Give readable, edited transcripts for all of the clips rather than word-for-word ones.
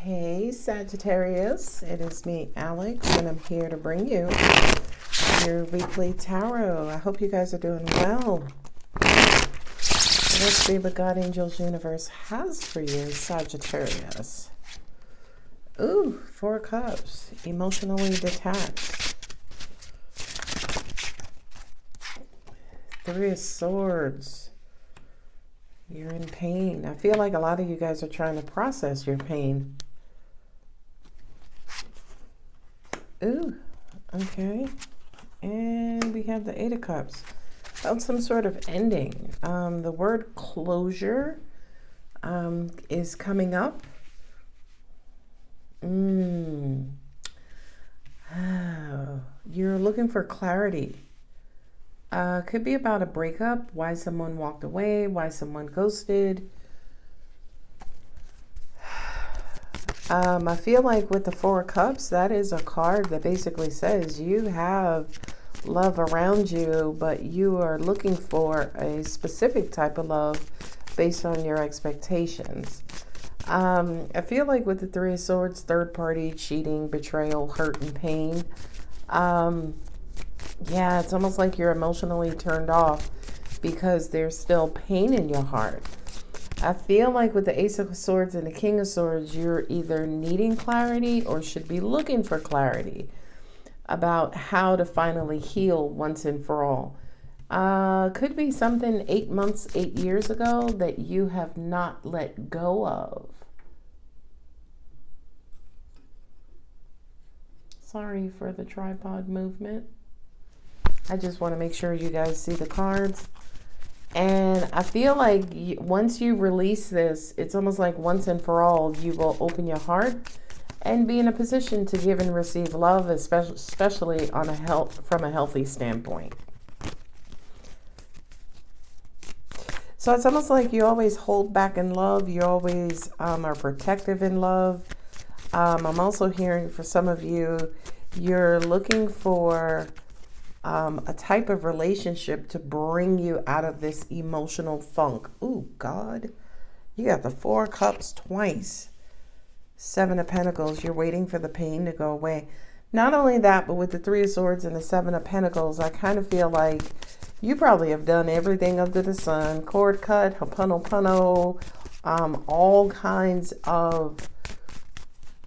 Hey Sagittarius, it is me, Alex, and I'm here to bring you your weekly tarot. I hope you guys are doing well. Let's see what God Angels Universe has for you, Sagittarius. Ooh, 4 Cups, emotionally detached. 3 of Swords. You're in pain. I feel like a lot of you guys are trying to process your pain. Ooh, okay. And we have the 8 of Cups. About some sort of ending. The word closure is coming up. Oh, you're looking for clarity. Could be about a breakup, why someone walked away, why someone ghosted. I feel like with the 4 of Cups, that is a card that basically says you have love around you, but you are looking for a specific type of love based on your expectations. I feel like with the 3 of Swords, third party, cheating, betrayal, hurt, and pain. Yeah, it's almost like you're emotionally turned off because there's still pain in your heart. I feel like with the Ace of Swords and the King of Swords, you're either needing clarity or should be looking for clarity about how to finally heal once and for all. Could be something 8 months, 8 years ago that you have not let go of. Sorry for the tripod movement. I just want to make sure you guys see the cards. And I feel like once you release this, it's almost like once and for all, you will open your heart and be in a position to give and receive love, especially on from a healthy standpoint. So it's almost like you always hold back in love. You always are protective in love. I'm also hearing for some of you, you're looking for a type of relationship to bring you out of this emotional funk. Ooh, God. You got the 4 Cups twice. 7 of Pentacles. You're waiting for the pain to go away. Not only that, but with the 3 of Swords and the 7 of Pentacles, I kind of feel like you probably have done everything under the sun. Cord cut, ho'oponopono, all kinds of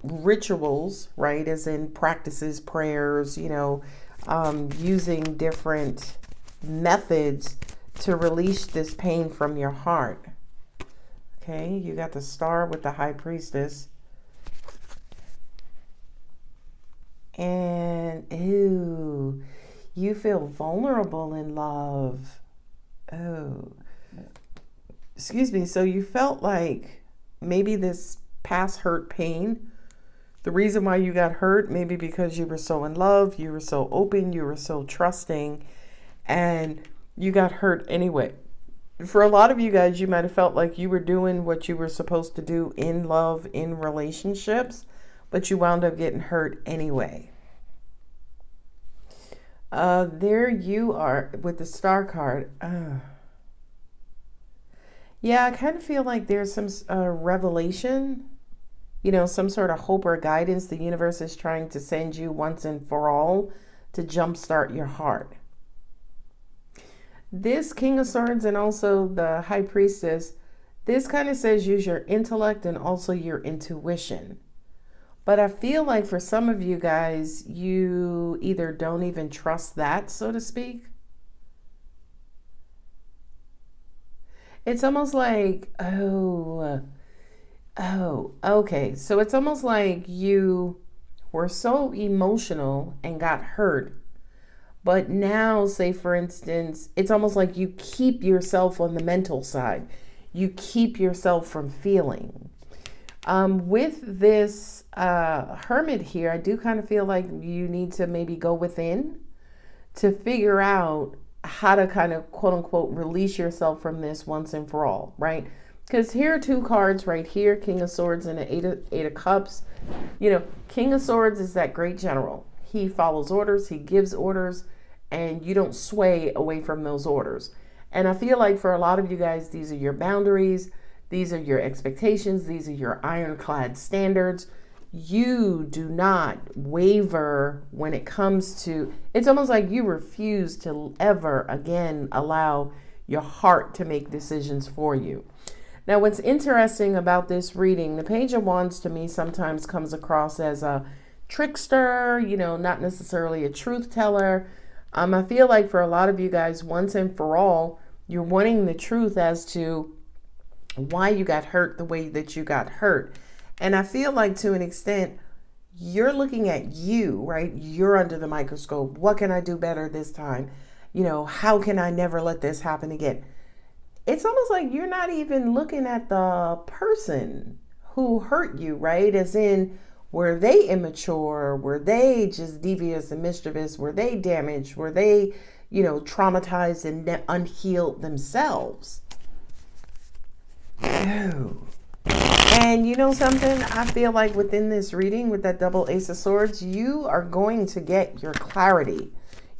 rituals, right? As in practices, prayers, using different methods to release this pain from your heart. Okay, you got the Star with the High Priestess. And, ooh, you feel vulnerable in love. Oh, excuse me. So you felt like maybe this past hurt pain, the reason why you got hurt, maybe because you were so in love, you were so open, you were so trusting, and you got hurt anyway. For a lot of you guys, you might have felt like you were doing what you were supposed to do in love, in relationships, but you wound up getting hurt anyway. There you are with the Star card. Yeah, I kind of feel like there's some revelation, some sort of hope or guidance the universe is trying to send you once and for all to jumpstart your heart. This King of Swords and also the High Priestess, this kind of says use your intellect and also your intuition. But I feel like for some of you guys, you either don't even trust that, so to speak. It's almost like, oh, okay. So it's almost like you were so emotional and got hurt. But now, say for instance, it's almost like you keep yourself on the mental side. You keep yourself from feeling. With this Hermit here, I do kind of feel like you need to maybe go within to figure out how to kind of quote unquote release yourself from this once and for all, right? Because here are 2 cards right here, King of Swords and the Eight of Cups. King of Swords is that great general. He follows orders, he gives orders, and you don't sway away from those orders. And I feel like for a lot of you guys, these are your boundaries. These are your expectations. These are your ironclad standards. You do not waver when it comes to, it's almost like you refuse to ever again allow your heart to make decisions for you. Now, what's interesting about this reading, the Page of Wands to me sometimes comes across as a trickster, not necessarily a truth teller. I feel like for a lot of you guys, once and for all, you're wanting the truth as to why you got hurt the way that you got hurt. And I feel like to an extent, you're looking at you, right? You're under the microscope. What can I do better this time? How can I never let this happen again? It's almost like you're not even looking at the person who hurt you, right? As in, were they immature? Were they just devious and mischievous? Were they damaged? Were they, traumatized and unhealed themselves? No. And you know something? I feel like within this reading with that double Ace of Swords, you are going to get your clarity.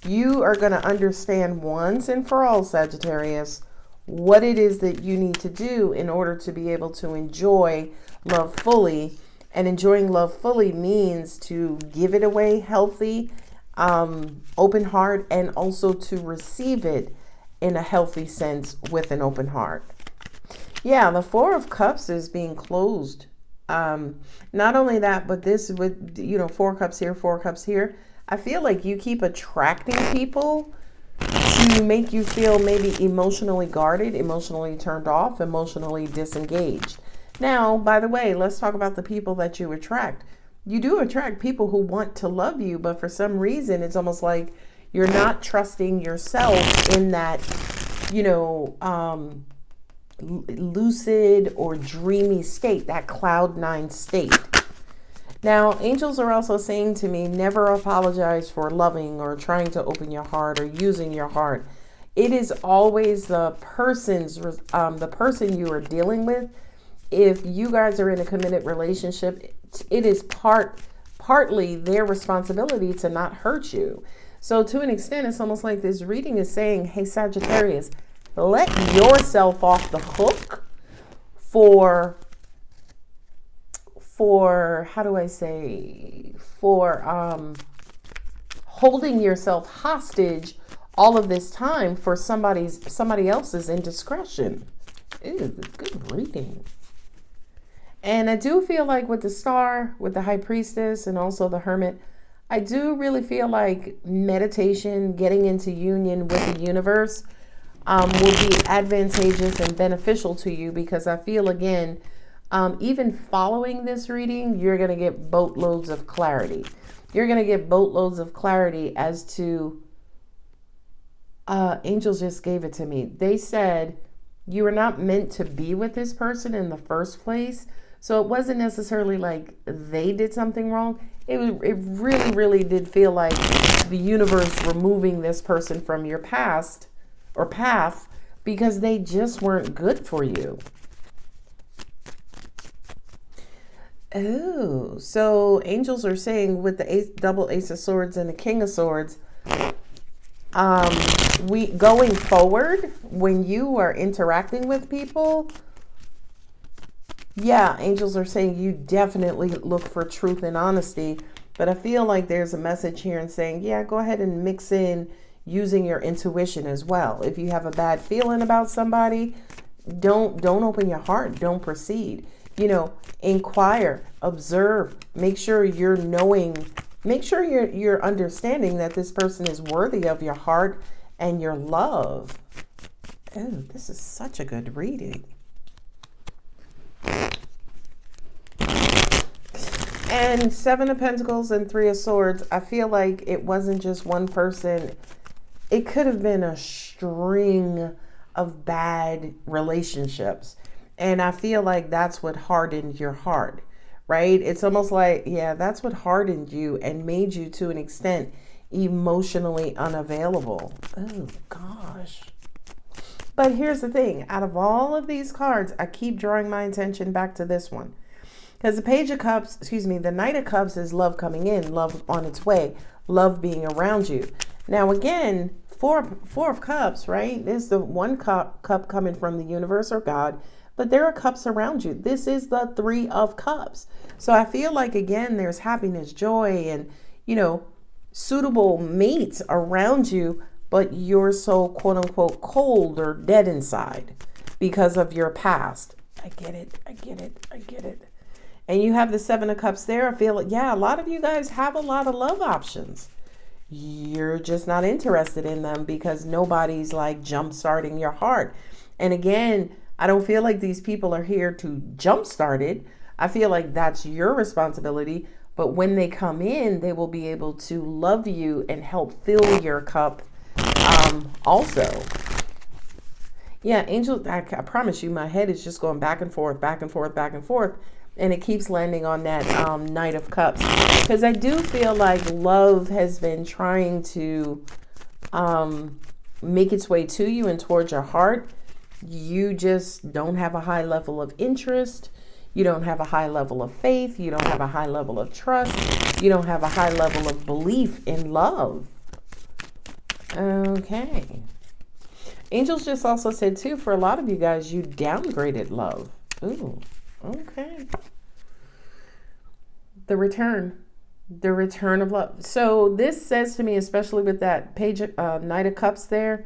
You are going to understand once and for all, Sagittarius, what it is that you need to do in order to be able to enjoy love fully. And enjoying love fully means to give it away healthy, open heart, and also to receive it in a healthy sense with an open heart. Yeah, the Four of Cups is being closed. Not only that, but this with, 4 cups here, 4 cups here. I feel like you keep attracting people to make you feel maybe emotionally guarded, emotionally turned off, emotionally disengaged. Now, by the way, let's talk about the people that you attract. You do attract people who want to love you, but for some reason, it's almost like you're not trusting yourself in that, lucid or dreamy state, that cloud 9 state. Now, angels are also saying to me, never apologize for loving or trying to open your heart or using your heart. It is always the person you are dealing with. If you guys are in a committed relationship, it is partly their responsibility to not hurt you. So to an extent, it's almost like this reading is saying, hey, Sagittarius, let yourself off the hook for holding yourself hostage all of this time for somebody else's indiscretion. Ew, good reading. And I do feel like with the Star, with the High Priestess, and also the Hermit, I do really feel like meditation, getting into union with the universe, will be advantageous and beneficial to you, because I feel, again, even following this reading, you're going to get boatloads of clarity. You're going to get boatloads of clarity as to, angels just gave it to me. They said you were not meant to be with this person in the first place. So it wasn't necessarily like they did something wrong. It really, really did feel like the universe removing this person from your past or path because they just weren't good for you. Oh, so angels are saying with the double Ace of Swords and the King of Swords, we going forward, when you are interacting with people, yeah, angels are saying you definitely look for truth and honesty. But I feel like there's a message here and saying, yeah, go ahead and mix in using your intuition as well. If you have a bad feeling about somebody, don't open your heart. Don't proceed. Inquire, observe, make sure you're knowing, make sure you're understanding that this person is worthy of your heart and your love. Oh, this is such a good reading. And 7 of Pentacles and 3 of Swords, I feel like it wasn't just one person. It could have been a string of bad relationships. And I feel like that's what hardened your heart, right? It's almost like, yeah, that's what hardened you and made you, to an extent, emotionally unavailable. Oh, gosh. But here's the thing. Out of all of these cards, I keep drawing my attention back to this one. Because the Page of Cups, the Knight of Cups is love coming in, love on its way, love being around you. Now, again, four of Cups, right? There's the one cup coming from the universe or God, but there are cups around you. This is the Three of Cups. So I feel like, again, there's happiness, joy, and, suitable mates around you, but you're so quote unquote cold or dead inside because of your past. I get it. I get it. I get it. And you have the Seven of Cups there. I feel like, yeah, a lot of you guys have a lot of love options. You're just not interested in them because nobody's like jump-starting your heart. And again, I don't feel like these people are here to jumpstart it. I feel like that's your responsibility. But when they come in, they will be able to love you and help fill your cup also. Yeah, angel, I promise you, my head is just going back and forth, back and forth, back and forth. And it keeps landing on that Knight of Cups. Because I do feel like love has been trying to make its way to you and towards your heart. You just don't have a high level of interest. You don't have a high level of faith. You don't have a high level of trust. You don't have a high level of belief in love. Okay. Angels just also said, too, for a lot of you guys, you downgraded love. Ooh, okay. The return of love. So this says to me, especially with that page, Knight of Cups there,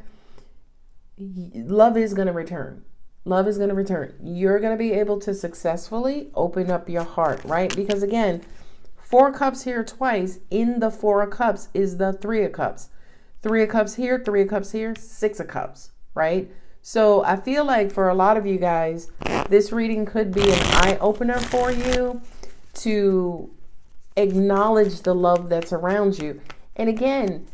love is going to return. Love is going to return. You're going to be able to successfully open up your heart, right? Because again, Four of Cups here twice. In the Four of Cups is the Three of Cups. Three of Cups here, Three of Cups here, Six of Cups, right? So I feel like for a lot of you guys, this reading could be an eye-opener for you to acknowledge the love that's around you. And again,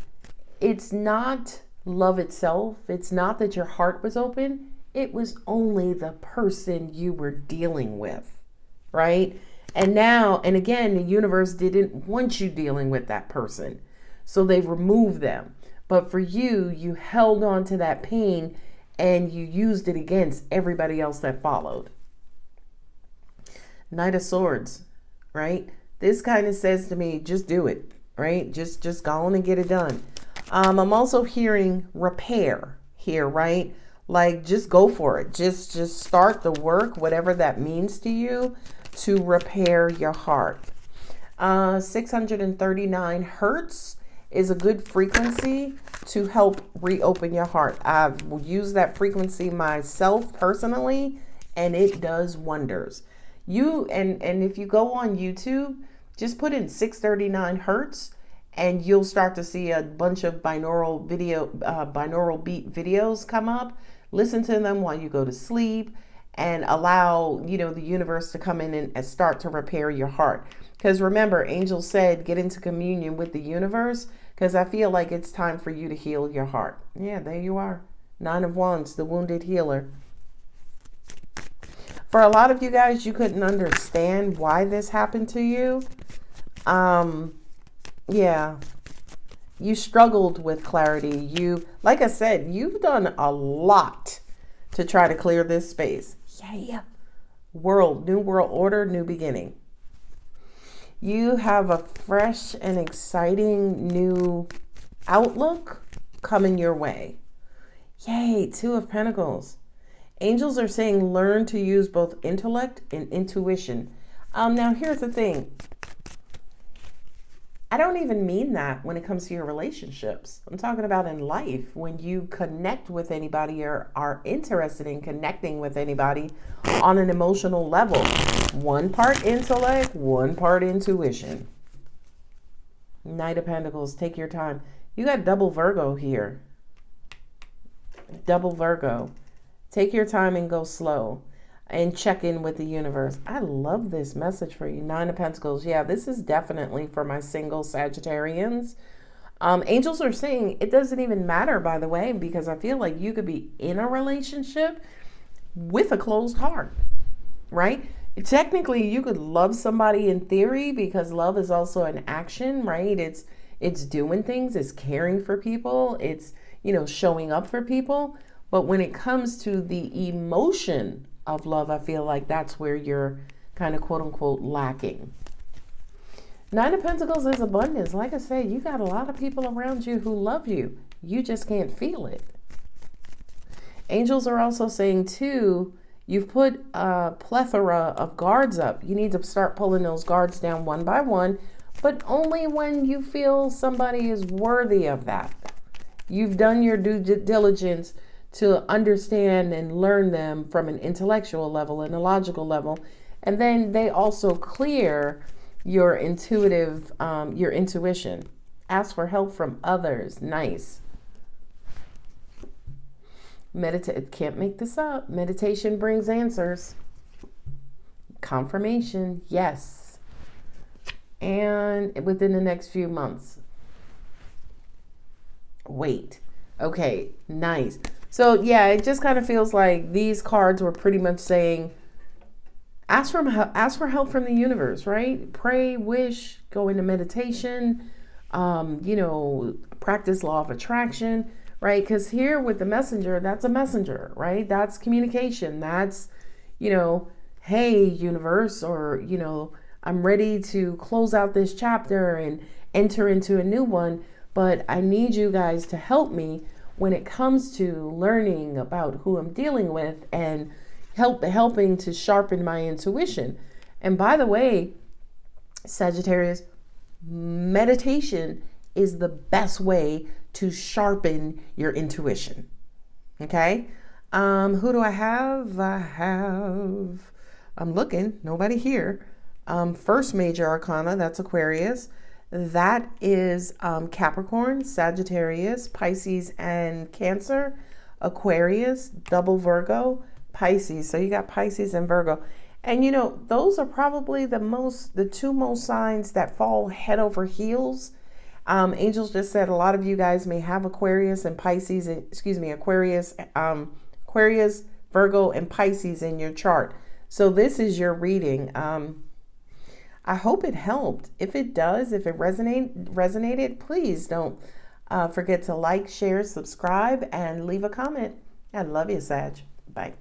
it's not love itself. It's not that your heart was open. It was only the person you were dealing with, right? And now, and again, the universe didn't want you dealing with that person. So they've removed them. But for you, you held on to that pain and you used it against everybody else that followed. Knight of Swords, right? This kind of says to me, just do it, right? Just go on and get it done. I'm also hearing repair here, right? Like, just go for it. Just start the work, whatever that means to you, to repair your heart. 639 hertz is a good frequency to help reopen your heart. I've used that frequency myself personally, and it does wonders. And if you go on YouTube, just put in 639 hertz, and you'll start to see a bunch of binaural beat videos come up. Listen to them while you go to sleep and allow, the universe to come in and start to repair your heart. Because remember, Angel said, get into communion with the universe, because I feel like it's time for you to heal your heart. Yeah, there you are. Nine of Wands, the wounded healer. For a lot of you guys, you couldn't understand why this happened to you. Yeah. You struggled with clarity. Like I said, you've done a lot to try to clear this space. Yeah. New world order, new beginning. You have a fresh and exciting new outlook coming your way. Yay, Two of Pentacles. Angels are saying learn to use both intellect and intuition. Now, here's the thing. I don't even mean that when it comes to your relationships. I'm talking about in life. When you connect with anybody or are interested in connecting with anybody on an emotional level. One part intellect, one part intuition. Knight of Pentacles, take your time. You got double Virgo here. Double Virgo. Take your time and go slow. And check in with the universe. I love this message for you. Nine of Pentacles. Yeah, this is definitely for my single Sagittarians. Angels are saying it doesn't even matter, by the way, because I feel like you could be in a relationship with a closed heart, right? Technically, you could love somebody in theory, because love is also an action, right? It's doing things, it's caring for people, it's, showing up for people. But when it comes to the emotion of love, I feel like that's where you're kind of quote unquote lacking. Nine of Pentacles is abundance. Like I said, you got a lot of people around you who love you. You just can't feel it. Angels are also saying too, You've put a plethora of guards up. You need to start pulling those guards down one by one, but only when you feel somebody is worthy of that. You've done your due diligence to understand and learn them from an intellectual level and a logical level. And then they also clear your your intuition. Ask for help from others. Nice. Meditate. Can't make this up. Meditation brings answers. Confirmation. Yes. And within the next few months. Wait. Okay. Nice. So yeah, it just kind of feels like these cards were pretty much saying, ask for help from the universe, right? Pray, wish, go into meditation, practice law of attraction, right? Because here with the messenger, that's a messenger, right? That's communication. That's, hey, universe, or, I'm ready to close out this chapter and enter into a new one, but I need you guys to help me when it comes to learning about who I'm dealing with and helping to sharpen my intuition. And by the way, Sagittarius, meditation is the best way to sharpen your intuition. Okay? Who do I have? I'm looking, nobody here. First major arcana, that's Aquarius. That is Capricorn, Sagittarius, Pisces, and Cancer. Aquarius, double Virgo, Pisces. So you got Pisces and Virgo. And those are probably the two most signs that fall head over heels. Angels just said a lot of you guys may have Aquarius and Pisces, Aquarius, Virgo, and Pisces in your chart. So this is your reading. I hope it helped. If it does, if it resonated, please don't forget to like, share, subscribe, and leave a comment. I love you, Sag. Bye.